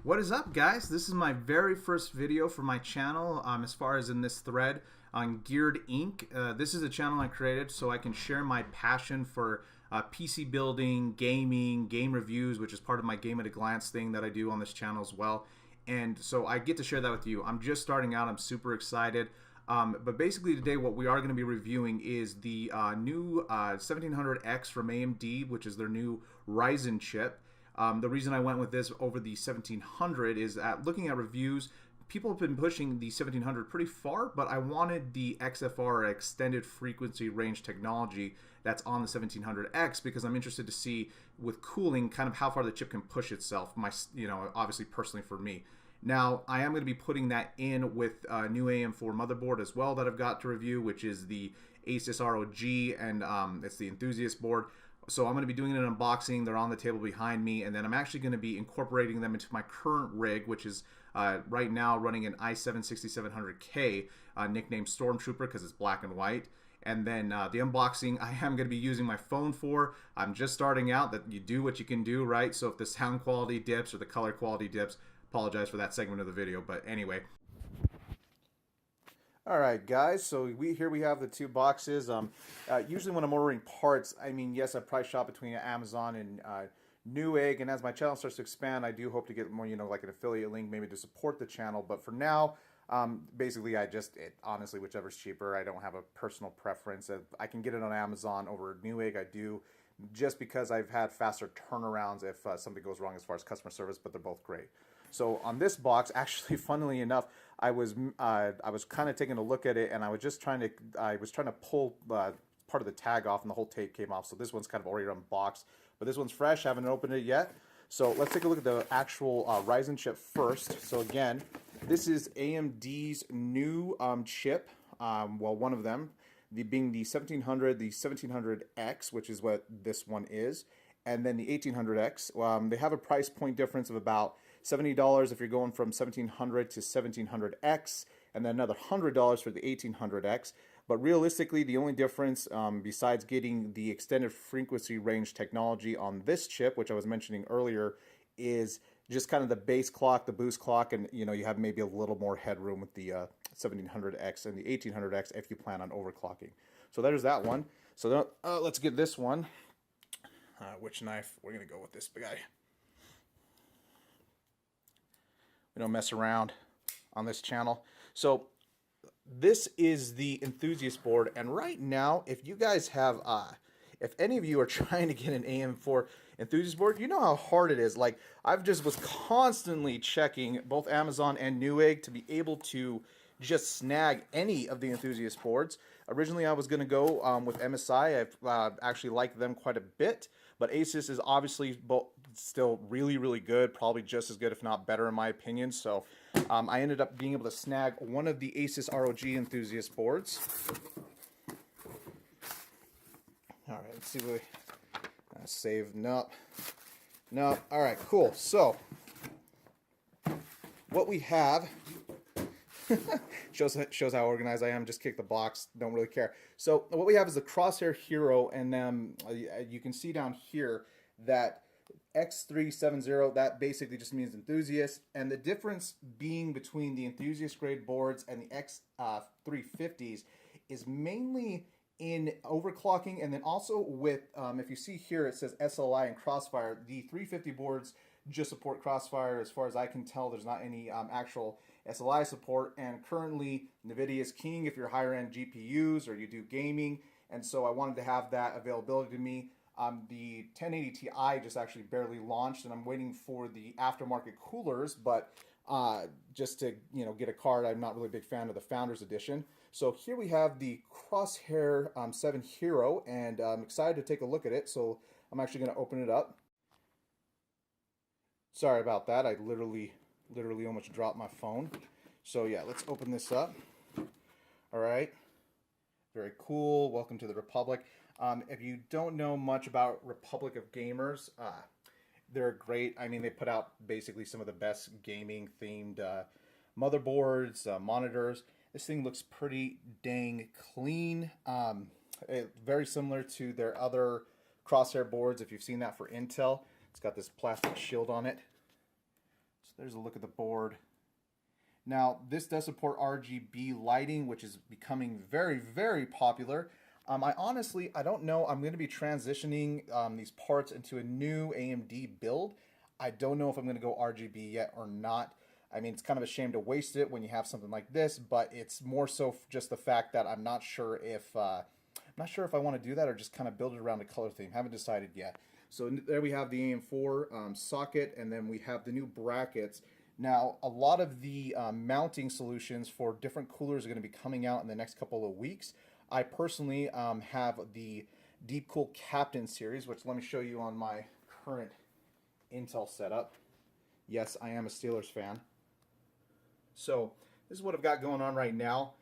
What is up, guys? This is my very first video for my channel as far as in this thread on Geared Inc. This is a channel I created so I can share my passion for PC building, gaming, game reviews, which is part of my Game at a Glance thing that I do on this channel as well. And so I get to share that with you. I'm just starting out. I'm super excited. But basically today what we are going to be reviewing is the new 1700X from AMD, which is their new Ryzen chip. The reason I went with this over the 1700 is that looking at reviews, people have been pushing the 1700 pretty far, but I wanted the XFR, extended frequency range technology that's on the 1700X because I'm interested to see with cooling kind of how far the chip can push itself, obviously personally for me. Now, I am going to be putting that in with a new AM4 motherboard as well that I've got to review, which is the ASUS ROG, and it's the enthusiast board. So I'm going to be doing an unboxing. They're on the table behind me, and then I'm actually going to be incorporating them into my current rig, which is right now running an i7 6700K, nicknamed Stormtrooper because it's black and white. And then the unboxing I am going to be using my phone for. I'm just starting out. That you do what you can do, right? So if the sound quality dips or the color quality dips, apologize for that segment of the video. But anyway. All right, guys, so here we have the two boxes. Usually when I'm ordering parts, I mean, yes, I price shop between Amazon and Newegg, and as my channel starts to expand, I do hope to get more, like an affiliate link maybe to support the channel. But for now, basically, honestly, whichever's cheaper. I don't have a personal preference. I can get it on Amazon over Newegg. I do, just because I've had faster turnarounds if something goes wrong as far as customer service, but they're both great. So on this box, actually, funnily enough, I was kind of taking a look at it, and I was trying to pull part of the tag off, and the whole tape came off. So this one's kind of already unboxed, but this one's fresh. I haven't opened it yet. So let's take a look at the actual Ryzen chip first. So again, this is AMD's new chip. Well, one of them, being the 1700, the 1700X, which is what this one is, and then the 1800X. They have a price point difference of about $70 if you're going from 1700 to 1700X, and then another $100 for the 1800X. But realistically, the only difference, besides getting the extended frequency range technology on this chip, which I was mentioning earlier, is just kind of the base clock, the boost clock, and you have maybe a little more headroom with the 1700X and the 1800X if you plan on overclocking. So there's that one. So then, let's get this one. Which knife? We're gonna go with this big guy. We don't mess around on this channel. So this is the enthusiast board, and right now, if you guys have, if any of you are trying to get an AM4 enthusiast board, you know how hard it is. Like, I've just was constantly checking both Amazon and Newegg to be able to just snag any of the enthusiast boards. Originally, I was going to go with MSI. I've actually liked them quite a bit, but ASUS is obviously still really, really good, probably just as good, if not better, in my opinion. So I ended up being able to snag one of the ASUS ROG enthusiast boards. All right, let's see what we save. No. All right, cool. So what we have shows how organized I am. Just kick the box, don't really care. So what we have is the Crosshair Hero, and you can see down here that x370, that basically just means enthusiast, and the difference being between the enthusiast grade boards and the x350s is mainly in overclocking, and then also with, if you see here, it says SLI and Crossfire. The 350 boards just support Crossfire. As far as I can tell, there's not any actual SLI support, and currently NVIDIA is king if you're higher end GPUs or you do gaming, and so I wanted to have that availability to me. The 1080 Ti just actually barely launched, and I'm waiting for the aftermarket coolers, but just to get a card, I'm not really a big fan of the Founders Edition. So here we have the Crosshair 7 Hero, and I'm excited to take a look at it, so I'm actually going to open it up. Sorry about that, I literally almost dropped my phone. So yeah, let's open this up. All right, very cool. Welcome to the Republic. If you don't know much about Republic of Gamers, they're great. I mean, they put out basically some of the best gaming themed motherboards, monitors. This thing looks pretty dang clean. Very similar to their other Crosshair boards, if you've seen that for Intel. It's got this plastic shield on it. So there's a look at the board. Now, this does support RGB lighting, which is becoming very, very popular. I don't know. I'm going to be transitioning these parts into a new AMD build. I don't know if I'm going to go RGB yet or not. I mean, it's kind of a shame to waste it when you have something like this, but it's more so just the fact that I'm not sure if I want to do that or just kind of build it around the color theme. Haven't decided yet. So there we have the AM4 socket, and then we have the new brackets. Now, a lot of the mounting solutions for different coolers are going to be coming out in the next couple of weeks. I personally have the Deep Cool Captain series, which let me show you on my current Intel setup. Yes, I am a Steelers fan. So this is what I've got going on right now.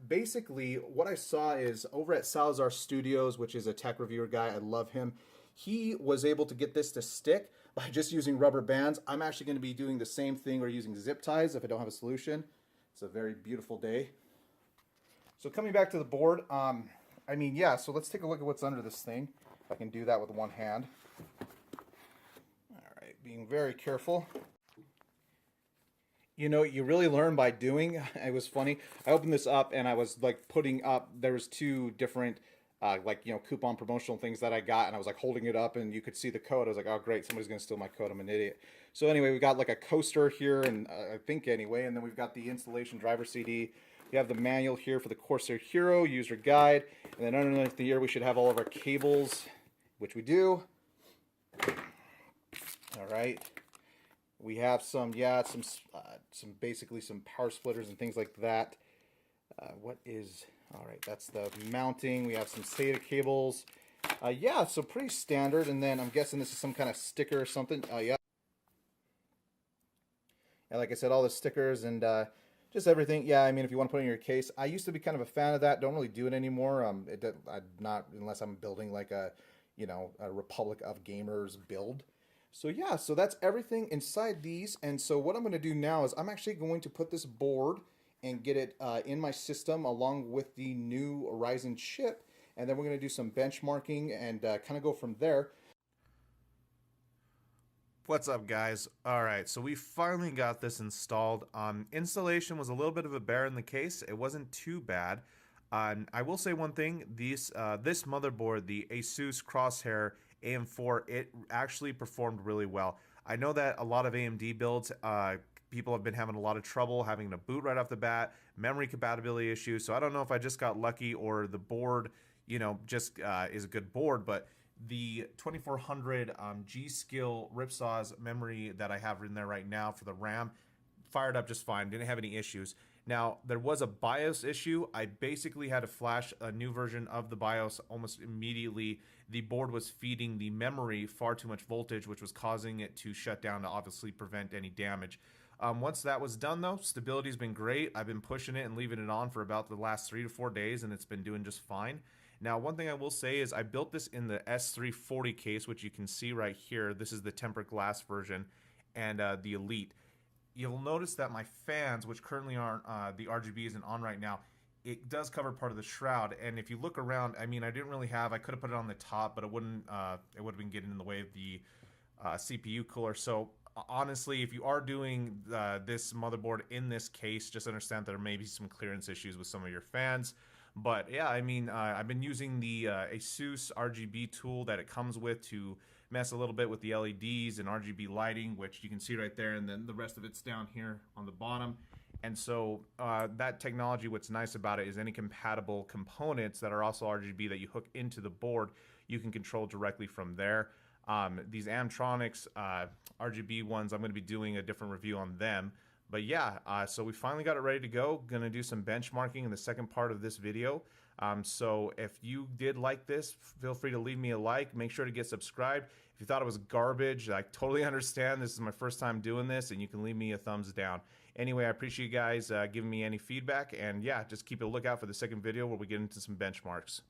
Basically, what I saw is over at Salazar Studios, which is a tech reviewer guy. I love him. He was able to get this to stick by just using rubber bands. I'm actually going to be doing the same thing or using zip ties if I don't have a solution. It's a very beautiful day. So coming back to the board, I mean, yeah, so let's take a look at what's under this thing. If I can do that with one hand. All right, being very careful. You know, you really learn by doing. It was funny. I opened this up and I was like putting up, there was two different coupon promotional things that I got, and I was like holding it up and you could see the code. I was like, oh great, somebody's gonna steal my code, I'm an idiot. So anyway, we got like a coaster here, and I think anyway, and then we've got the installation driver CD. We have the manual here for the Corsair Hero, user guide, and then underneath the here we should have all of our cables, which we do. All right. We have some basically some power splitters and things like that. All right, that's the mounting. We have some SATA cables. Yeah, so pretty standard. And then I'm guessing this is some kind of sticker or something. Yeah. And like I said, all the stickers and just everything. Yeah, I mean, if you want to put it in your case. I used to be kind of a fan of that. Don't really do it anymore. Not unless I'm building like a Republic of Gamers build. So yeah, so that's everything inside these. And so what I'm going to do now is I'm actually going to put this board and get it in my system along with the new Ryzen chip. And then we're going to do some benchmarking and kind of go from there. What's up, guys? All right, so we finally got this installed. Installation was a little bit of a bear in the case. It wasn't too bad. I will say one thing. This motherboard, the ASUS Crosshair AM4, it actually performed really well. I know that a lot of AMD builds, people have been having a lot of trouble having to boot right off the bat, memory compatibility issues. So I don't know if I just got lucky or the board, just is a good board. But the 2400 G-Skill Ripsaws memory that I have in there right now for the RAM fired up just fine. Didn't have any issues. Now, there was a BIOS issue. I basically had to flash a new version of the BIOS almost immediately. The board was feeding the memory far too much voltage, which was causing it to shut down to obviously prevent any damage. Once that was done, though, stability's been great. I've been pushing it and leaving it on for about the last 3 to 4 days, and it's been doing just fine. Now, one thing I will say is I built this in the S340 case, which you can see right here. This is the tempered glass version, and the Elite. You'll notice that my fans, which currently aren't, the RGB isn't on right now, it does cover part of the shroud. And if you look around, I mean, I didn't really have, I could have put it on the top, but it would have been getting in the way of the CPU cooler. So honestly, if you are doing this motherboard in this case, just understand that there may be some clearance issues with some of your fans. But yeah, I mean, I've been using the ASUS RGB tool that it comes with to mess a little bit with the LEDs and RGB lighting, which you can see right there, and then the rest of it's down here on the bottom. And so that technology, what's nice about it is any compatible components that are also RGB that you hook into the board, you can control directly from there. These Amtronics RGB ones, I'm going to be doing a different review on them. But yeah, so we finally got it ready to go. Going to do some benchmarking in the second part of this video. So if you did like this, feel free to leave me a like. Make sure to get subscribed. If you thought it was garbage, I totally understand. This is my first time doing this, and you can leave me a thumbs down. Anyway, I appreciate you guys giving me any feedback. And yeah, just keep a lookout for the second video where we get into some benchmarks.